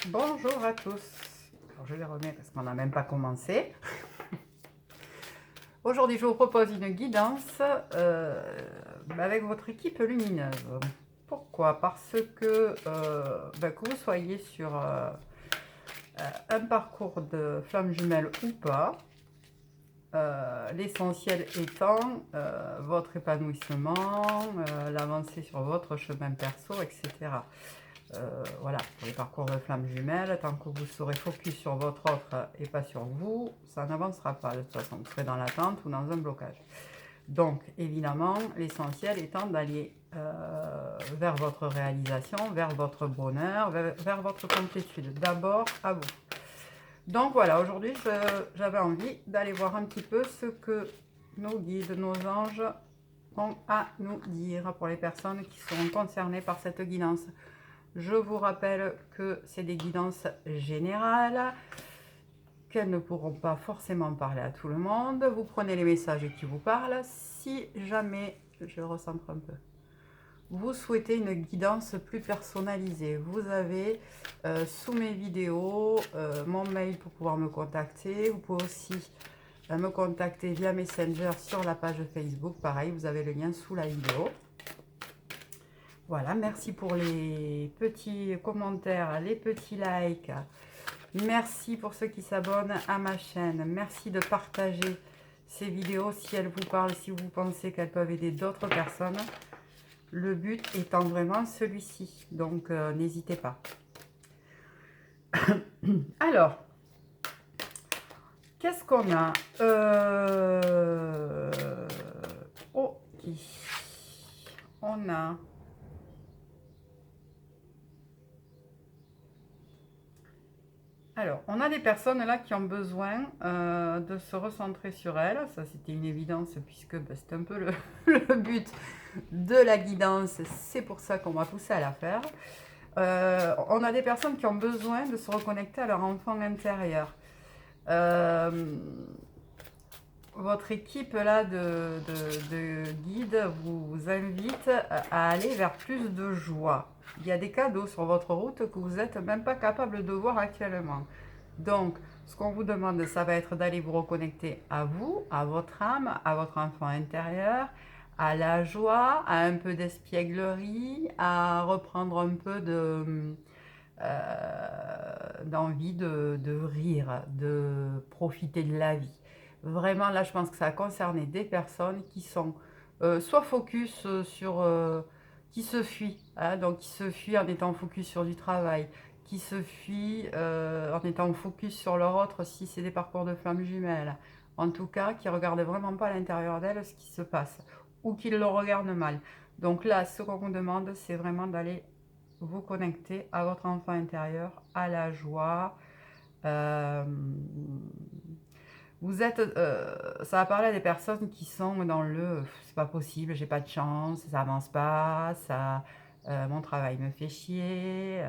Bonjour à tous. Alors, je les remets parce qu'on n'a même pas commencé. Aujourd'hui, je vous propose une guidance avec votre équipe lumineuse. Pourquoi? Parce que que vous soyez sur un parcours de flamme jumelle ou pas, l'essentiel étant votre épanouissement, l'avancée sur votre chemin perso, etc. Voilà, pour les parcours de flammes jumelles, tant que vous serez focus sur votre offre et pas sur vous, ça n'avancera pas de toute façon. Vous serez dans l'attente ou dans un blocage. Donc, évidemment, l'essentiel étant d'aller vers votre réalisation, vers votre bonheur, vers votre complétude. D'abord, à vous. Donc voilà, aujourd'hui, j'avais envie d'aller voir un petit peu ce que nos guides, nos anges ont à nous dire pour les personnes qui seront concernées par cette guidance. Je vous rappelle que c'est des guidances générales, qu'elles ne pourront pas forcément parler à tout le monde. Vous prenez les messages qui vous parlent. Si jamais, je recentre un peu, vous souhaitez une guidance plus personnalisée, vous avez sous mes vidéos mon mail pour pouvoir me contacter. Vous pouvez aussi me contacter via Messenger sur la page Facebook. Pareil, vous avez le lien sous la vidéo. Voilà, merci pour les petits commentaires, les petits likes. Merci pour ceux qui s'abonnent à ma chaîne. Merci de partager ces vidéos si elles vous parlent, si vous pensez qu'elles peuvent aider d'autres personnes. Le but étant vraiment celui-ci, donc n'hésitez pas. Alors, qu'est-ce qu'on a ok. On a... Alors, on a des personnes là qui ont besoin de se recentrer sur elles. Ça, c'était une évidence puisque c'est un peu le but de la guidance. C'est pour ça qu'on m'a poussé à la faire. On a des personnes qui ont besoin de se reconnecter à leur enfant intérieur. Votre équipe là de guide vous invite à aller vers plus de joie. Il y a des cadeaux sur votre route que vous n'êtes même pas capable de voir actuellement. Donc, ce qu'on vous demande, ça va être d'aller vous reconnecter à vous, à votre âme, à votre enfant intérieur, à la joie, à un peu d'espièglerie, à reprendre un peu d'envie de rire, de profiter de la vie. Vraiment, là, je pense que ça a concerné des personnes qui sont soit focus sur... qui se fuient, hein, donc qui se fuient en étant focus sur du travail, qui se fuient en étant focus sur leur autre si c'est des parcours de flammes jumelles. En tout cas, qui ne regardent vraiment pas à l'intérieur d'elles ce qui se passe, ou qui le regardent mal. Donc là, ce qu'on vous demande, c'est vraiment d'aller vous connecter à votre enfant intérieur, à la joie. Vous êtes, ça va parler à des personnes qui sont dans le c'est pas possible, j'ai pas de chance, ça avance pas, ça, mon travail me fait chier,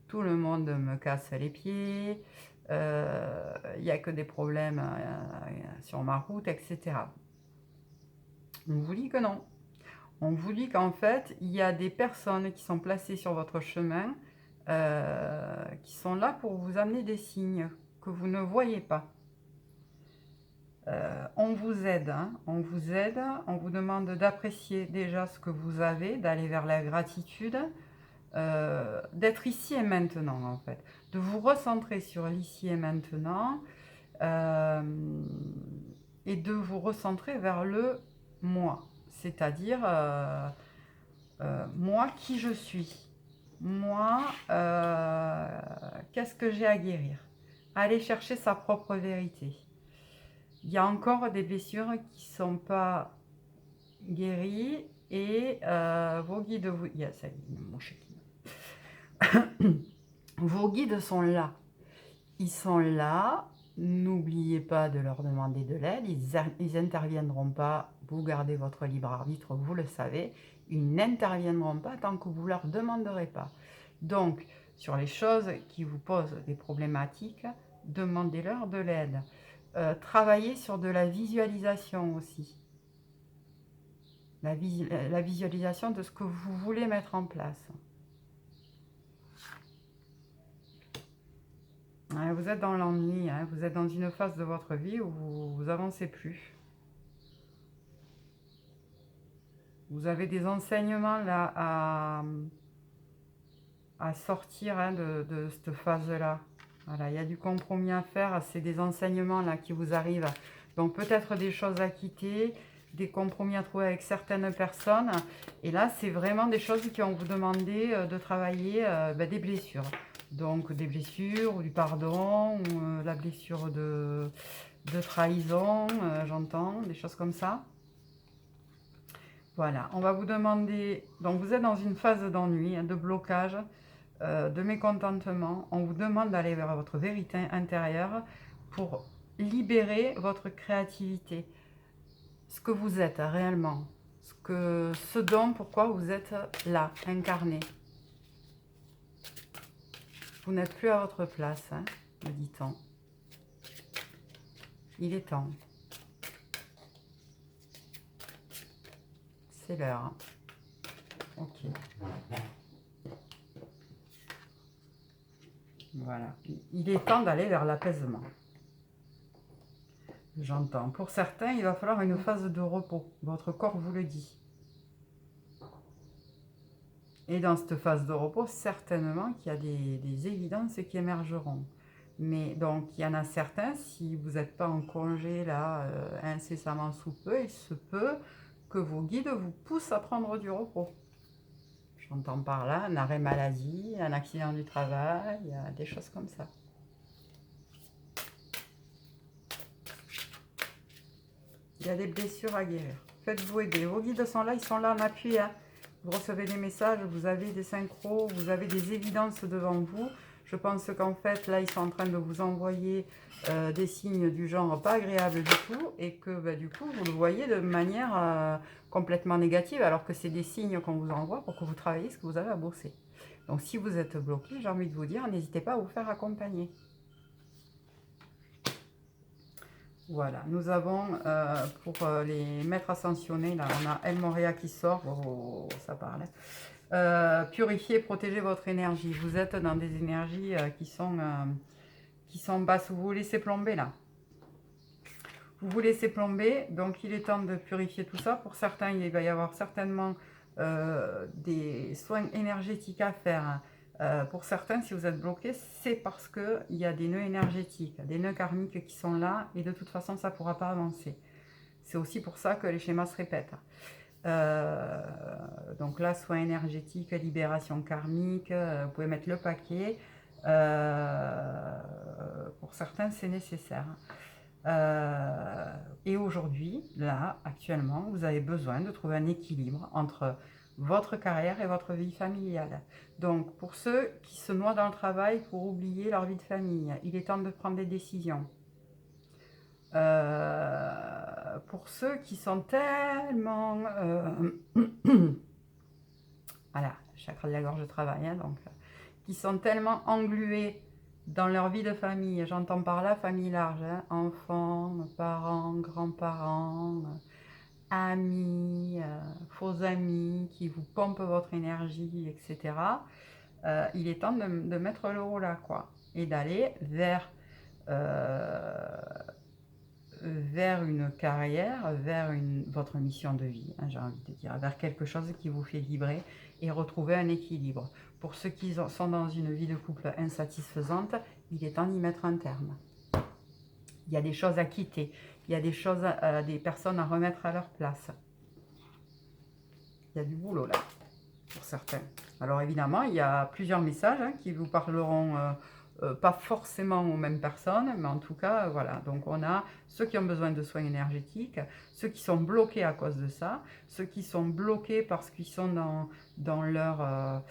tout le monde me casse les pieds, il n'y a que des problèmes sur ma route, etc. On vous dit que non. On vous dit qu'en fait, il y a des personnes qui sont placées sur votre chemin, qui sont là pour vous amener des signes que vous ne voyez pas. On vous aide, hein, on vous aide, on vous demande d'apprécier déjà ce que vous avez, d'aller vers la gratitude, d'être ici et maintenant en fait, de vous recentrer sur l'ici et maintenant et de vous recentrer vers le moi, c'est-à-dire moi qui je suis, moi qu'est-ce que j'ai à guérir, aller chercher sa propre vérité. Il y a encore des blessures qui ne sont pas guéries et vos guides vous... Il y a ça, mon vos guides sont là. Ils sont là. N'oubliez pas de leur demander de l'aide. Ils n'interviendront pas. Vous gardez votre libre arbitre, vous le savez. Ils n'interviendront pas tant que vous ne leur demanderez pas. Donc, sur les choses qui vous posent des problématiques, demandez-leur de l'aide. Travailler sur de la visualisation aussi. La visualisation de ce que vous voulez mettre en place. Ouais, vous êtes dans l'ennui, hein, vous êtes dans une phase de votre vie où vous avancez plus. Vous avez des enseignements là à sortir, hein, de cette phase-là. Voilà, il y a du compromis à faire, c'est des enseignements là qui vous arrivent. Donc peut-être des choses à quitter, des compromis à trouver avec certaines personnes. Et là, c'est vraiment des choses qui vont vous demander de travailler des blessures. Donc des blessures, ou du pardon, ou la blessure de trahison, j'entends, des choses comme ça. Voilà, on va vous demander, donc vous êtes dans une phase d'ennui, hein, de blocage, de mécontentement. On vous demande d'aller vers votre vérité intérieure pour libérer votre créativité, ce que vous êtes réellement, ce dont, pourquoi vous êtes là, incarné. Vous n'êtes plus à votre place, hein, me dit-on. Il est temps. C'est l'heure. Hein. Ok. Voilà. Il est temps d'aller vers l'apaisement. J'entends. Pour certains, il va falloir une phase de repos. Votre corps vous le dit. Et dans cette phase de repos, certainement qu'il y a des évidences qui émergeront. Mais donc, il y en a certains, si vous n'êtes pas en congé là, incessamment sous peu, il se peut que vos guides vous poussent à prendre du repos. J'entends par là un arrêt maladie, un accident du travail, des choses comme ça. Il y a des blessures à guérir. Faites-vous aider. Vos guides sont là, ils sont là en appui. Hein. Vous recevez des messages, vous avez des synchros, vous avez des évidences devant vous. Je pense qu'en fait, là, ils sont en train de vous envoyer des signes du genre pas agréables du tout. Et que du coup, vous le voyez de manière complètement négative, alors que c'est des signes qu'on vous envoie pour que vous travaillez ce que vous avez à bosser. Donc si vous êtes bloqué, j'ai envie de vous dire, n'hésitez pas à vous faire accompagner. Voilà, nous avons pour les maîtres ascensionnés, là on a El Moria qui sort, ça parle. Purifier, protéger votre énergie. Vous êtes dans des énergies qui sont basses, vous vous laissez plomber là. Vous vous laissez plomber, donc il est temps de purifier tout ça. Pour certains, il va y avoir certainement des soins énergétiques à faire. Hein. Pour certains, si vous êtes bloqué, c'est parce qu'il y a des nœuds énergétiques, des nœuds karmiques qui sont là, et de toute façon, ça ne pourra pas avancer. C'est aussi pour ça que les schémas se répètent. Donc là, soins énergétiques, libération karmique, vous pouvez mettre le paquet. Pour certains, c'est nécessaire. Et aujourd'hui, là, actuellement, vous avez besoin de trouver un équilibre entre votre carrière et votre vie familiale. Donc, pour ceux qui se noient dans le travail pour oublier leur vie de famille, il est temps de prendre des décisions. Pour ceux qui sont tellement... voilà, chakra de la gorge travaille, hein, donc, qui sont tellement englués dans leur vie de famille, j'entends par là famille large, hein, enfants, parents, grands-parents, amis, faux amis qui vous pompent votre énergie, etc. Il est temps de mettre le haut là, quoi, et d'aller vers une carrière, vers votre mission de vie, hein, j'ai envie de dire, vers quelque chose qui vous fait vibrer et retrouver un équilibre. Pour ceux qui sont dans une vie de couple insatisfaisante, il est temps d'y mettre un terme. Il y a des choses à quitter, il y a des choses, des personnes à remettre à leur place. Il y a du boulot là, pour certains. Alors évidemment, il y a plusieurs messages hein, qui vous parleront pas forcément aux mêmes personnes, mais en tout cas, voilà. Donc on a ceux qui ont besoin de soins énergétiques, ceux qui sont bloqués à cause de ça, ceux qui sont bloqués parce qu'ils sont dans leur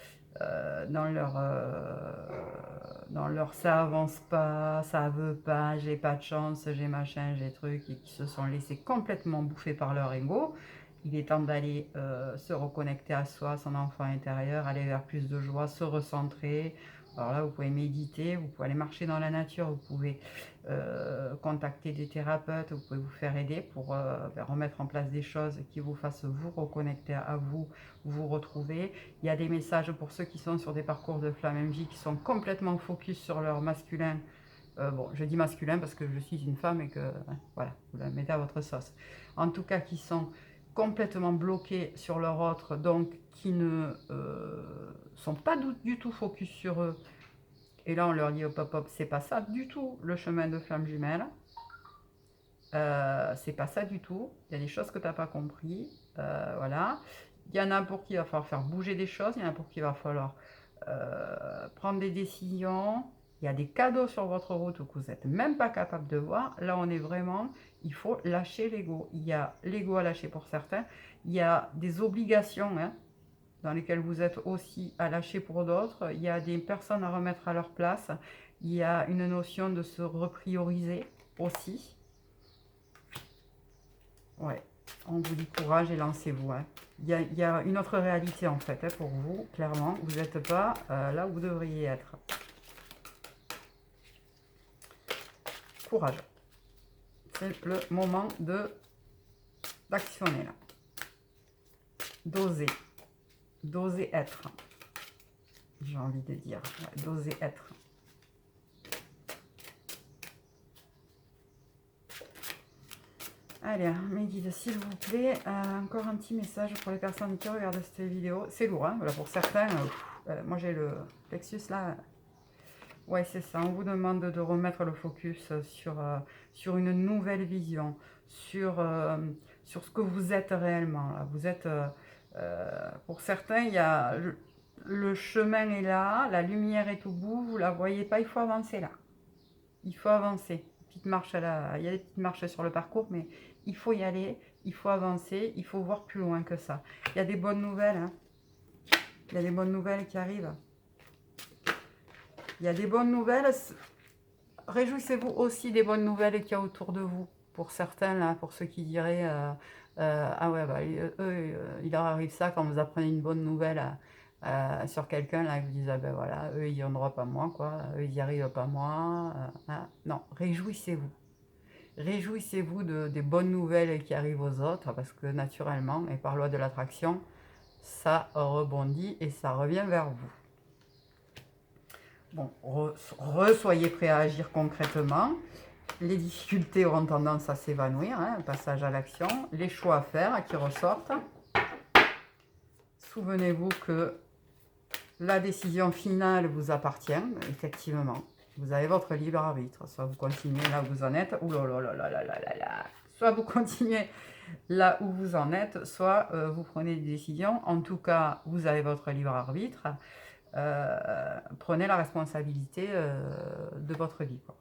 ça avance pas, ça veut pas, j'ai pas de chance, j'ai machin, j'ai truc, et qui se sont laissés complètement bouffer par leur ego. Il est temps d'aller se reconnecter à soi, son enfant intérieur, aller vers plus de joie, se recentrer. Alors là, vous pouvez méditer, vous pouvez aller marcher dans la nature, vous pouvez contacter des thérapeutes, vous pouvez vous faire aider pour remettre en place des choses qui vous fassent vous reconnecter à vous, vous retrouver. Il y a des messages pour ceux qui sont sur des parcours de flamme MJ qui sont complètement focus sur leur masculin, Bon, je dis masculin parce que je suis une femme et que, voilà, vous la mettez à votre sauce. En tout cas, qui sont complètement bloqués sur leur autre, donc qui ne sont pas du tout focus sur eux. Et là, on leur dit, hop, hop, hop, c'est pas ça du tout, le chemin de flamme jumelle. C'est pas ça du tout. Il y a des choses que tu n'as pas compris. Voilà. Il y en a pour qui il va falloir faire bouger des choses. Il y en a pour qui il va falloir prendre des décisions. Il y a des cadeaux sur votre route que vous n'êtes même pas capable de voir. Là, on est vraiment... Il faut lâcher l'ego. Il y a l'ego à lâcher pour certains. Il y a des obligations hein, dans lesquelles vous êtes aussi à lâcher pour d'autres. Il y a des personnes à remettre à leur place. Il y a une notion de se reprioriser aussi. Ouais, on vous dit courage et lancez-vous. Hein. Il y a une autre réalité en fait hein, pour vous, clairement. Vous n'êtes pas là où vous devriez être. Courage. C'est le moment d'actionner là. D'oser. D'oser être. J'ai envie de dire. Ouais, d'oser être. Allez, mes guides, s'il vous plaît, encore un petit message pour les personnes qui regardent cette vidéo. C'est lourd, hein, voilà, pour certains. Moi, j'ai le plexus là. Ouais, c'est ça. On vous demande de remettre le focus sur une nouvelle vision, sur ce que vous êtes réellement. Là. Vous êtes, pour certains, il y a le chemin est là, la lumière est au bout, vous la voyez pas, il faut avancer là. Il faut avancer. Petite marche il y a des petites marches sur le parcours, mais il faut y aller, il faut avancer, il faut voir plus loin que ça. Il y a des bonnes nouvelles, hein. Il y a des bonnes nouvelles qui arrivent. Il y a des bonnes nouvelles. Réjouissez-vous aussi des bonnes nouvelles qu'il y a autour de vous. Pour certains, là, pour ceux qui diraient ah ouais, bah, eux, il leur arrive ça quand vous apprenez une bonne nouvelle sur quelqu'un, là, ils vous disent ah ben voilà, eux, ils n'y ont droit pas moi, quoi. Eux, ils n'y arrivent pas moi. Hein. Non, réjouissez-vous. Réjouissez-vous des bonnes nouvelles qui arrivent aux autres, parce que naturellement, et par loi de l'attraction, ça rebondit et ça revient vers vous. Bon, soyez prêts à agir concrètement. Les difficultés auront tendance à s'évanouir, hein, passage à l'action. Les choix à faire qui ressortent. Souvenez-vous que la décision finale vous appartient, effectivement. Vous avez votre libre arbitre. Soit vous continuez là où vous en êtes. Ouh là là là là là là là. Soit vous continuez là où vous en êtes, soit vous prenez des décisions. En tout cas, vous avez votre libre arbitre. Prenez la responsabilité de votre vie. Quoi.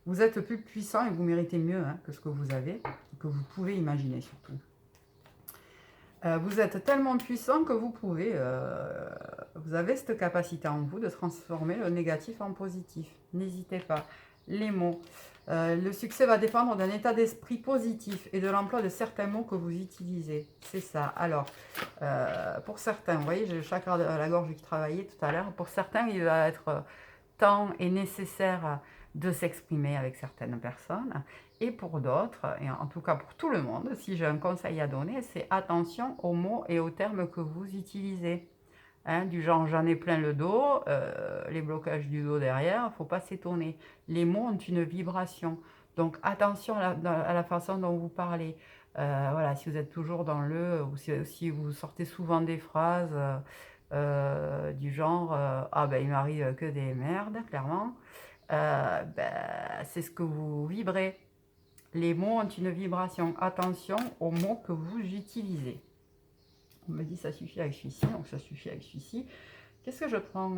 Vous êtes plus puissant et vous méritez mieux hein, que ce que vous avez, que vous pouvez imaginer surtout. Vous êtes tellement puissant que vous pouvez, vous avez cette capacité en vous de transformer le négatif en positif. N'hésitez pas. Les mots. Le succès va dépendre d'un état d'esprit positif et de l'emploi de certains mots que vous utilisez. C'est ça. Alors, pour certains, vous voyez, j'ai le chakra de la gorge qui travaillait tout à l'heure. Pour certains, il va être temps et nécessaire de s'exprimer avec certaines personnes. Et pour d'autres, et en tout cas pour tout le monde, si j'ai un conseil à donner, c'est attention aux mots et aux termes que vous utilisez. Hein, du genre j'en ai plein le dos, les blocages du dos derrière, il ne faut pas s'étonner. Les mots ont une vibration. Donc attention à la façon dont vous parlez. Voilà, si vous êtes toujours dans ou si vous sortez souvent des phrases du genre ah ben il m'arrive que des merdes, clairement. C'est ce que vous vibrez. Les mots ont une vibration. Attention aux mots que vous utilisez. On me dit ça suffit avec celui-ci, donc ça suffit avec celui-ci. Qu'est-ce que je prends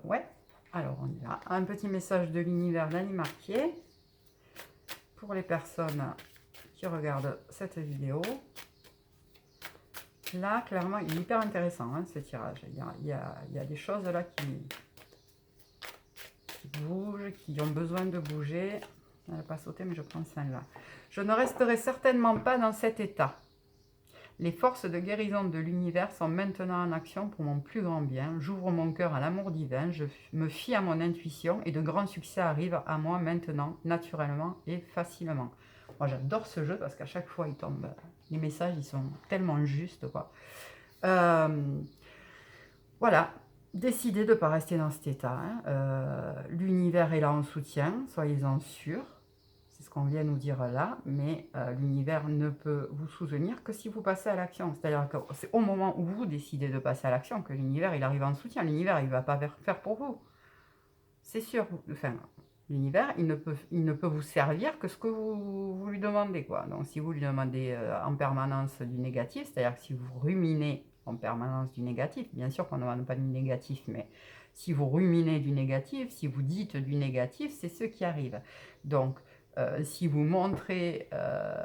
Ouais, alors on y va. Un petit message de l'univers d'Annie Marquier pour les personnes qui regardent cette vidéo. Là, clairement, il est hyper intéressant hein, ce tirage. Il y a des choses là qui bougent, qui ont besoin de bouger. Elle n'a pas sauté, mais je prends celle-là. Je ne resterai certainement pas dans cet état. Les forces de guérison de l'univers sont maintenant en action pour mon plus grand bien. J'ouvre mon cœur à l'amour divin, je me fie à mon intuition et de grands succès arrivent à moi maintenant, naturellement et facilement. Moi, j'adore ce jeu parce qu'à chaque fois, il tombe. Les messages, ils sont tellement justes, quoi. Voilà. décidez de ne pas rester dans cet état. Hein. L'univers est là en soutien, soyez-en sûrs. C'est ce qu'on vient nous dire là, mais l'univers ne peut vous soutenir que si vous passez à l'action. C'est-à-dire que c'est au moment où vous décidez de passer à l'action que l'univers, il arrive en soutien. L'univers, il ne va pas faire pour vous. C'est sûr. Enfin, l'univers, il ne peut vous servir que ce que vous lui demandez, quoi. Donc, si vous lui demandez en permanence du négatif, c'est-à-dire que si vous ruminez en permanence du négatif, bien sûr qu'on ne demande pas du négatif, mais si vous ruminez du négatif, si vous dites du négatif, c'est ce qui arrive. Donc, si vous montrez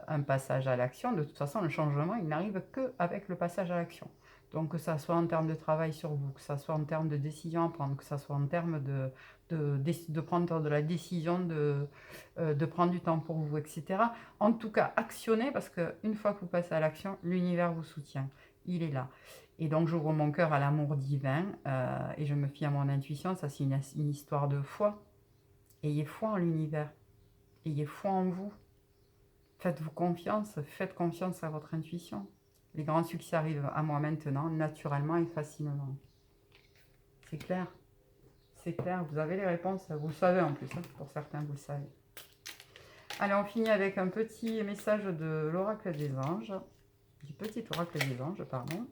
un passage à l'action, de toute façon, le changement, il n'arrive qu'avec le passage à l'action. Donc, que ça soit en termes de travail sur vous, que ça soit en termes de décision à prendre, que ça soit en termes de prendre de la décision, de prendre du temps pour vous, etc. En tout cas, actionnez, parce qu'une fois que vous passez à l'action, l'univers vous soutient. Il est là. Et donc, j'ouvre mon cœur à l'amour divin et je me fie à mon intuition. Ça, c'est une histoire de foi. Ayez foi en l'univers. Ayez foi en vous. Faites-vous confiance. Faites confiance à votre intuition. Les grands succès arrivent à moi maintenant, naturellement et facilement. C'est clair? C'est clair, vous avez les réponses, vous le savez en plus, hein, pour certains vous le savez. Allez, on finit avec un petit message de l'oracle des anges, du petit oracle des anges, pardon.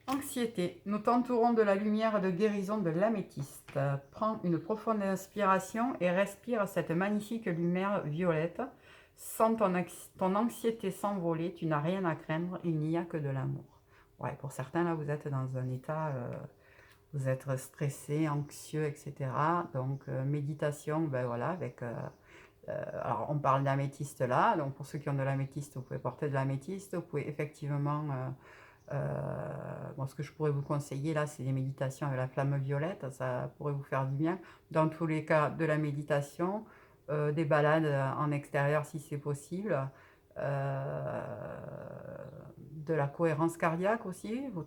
Anxiété, nous t'entourons de la lumière de guérison de l'améthyste. Prends une profonde inspiration et respire cette magnifique lumière violette. Sans ton anxiété s'envoler, tu n'as rien à craindre, il n'y a que de l'amour. Ouais, pour certains, là, vous êtes dans un état... vous êtes stressé, anxieux, etc. Donc, méditation, ben voilà, avec... alors, on parle d'améthyste là. Donc, pour ceux qui ont de l'améthyste, vous pouvez porter de l'améthyste. Vous pouvez effectivement... bon, ce que je pourrais vous conseiller là, c'est des méditations avec la flamme violette. Ça pourrait vous faire du bien. Dans tous les cas, de la méditation, des balades en extérieur si c'est possible. De la cohérence cardiaque aussi, vous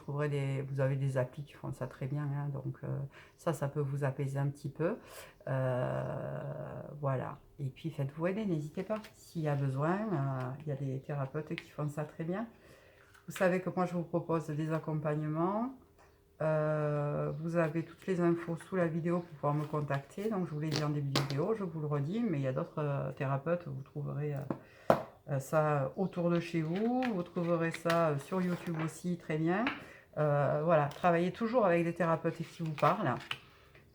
avez des applis qui font ça très bien, hein, donc ça peut vous apaiser un petit peu, voilà, et puis faites-vous aider, n'hésitez pas, s'il y a besoin, il y a des thérapeutes qui font ça très bien. Vous savez que moi je vous propose des accompagnements, vous avez toutes les infos sous la vidéo pour pouvoir me contacter, donc je vous l'ai dit en début de vidéo, je vous le redis, mais il y a d'autres thérapeutes, vous trouverez... ça autour de chez vous, vous trouverez ça sur YouTube aussi, très bien. Voilà, travaillez toujours avec des thérapeutes qui vous parlent,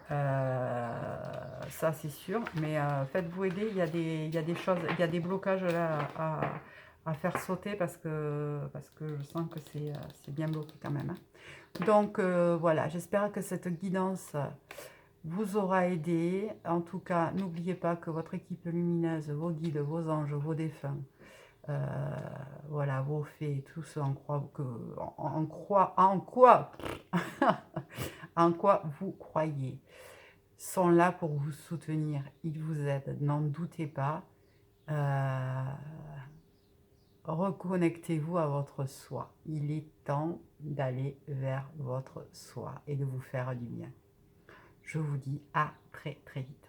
ça c'est sûr, mais faites-vous aider, il y a des choses, il y a des blocages là à faire sauter parce que je sens que c'est bien bloqué quand même. Hein. Donc voilà, j'espère que cette guidance vous aura aidé. En tout cas, n'oubliez pas que votre équipe lumineuse, vos guides, vos anges, vos défunts, voilà, vos fées, tout ce en quoi vous croyez, sont là pour vous soutenir. Ils vous aident, n'en doutez pas. Reconnectez-vous à votre soi. Il est temps d'aller vers votre soi et de vous faire du bien. Je vous dis à très très vite.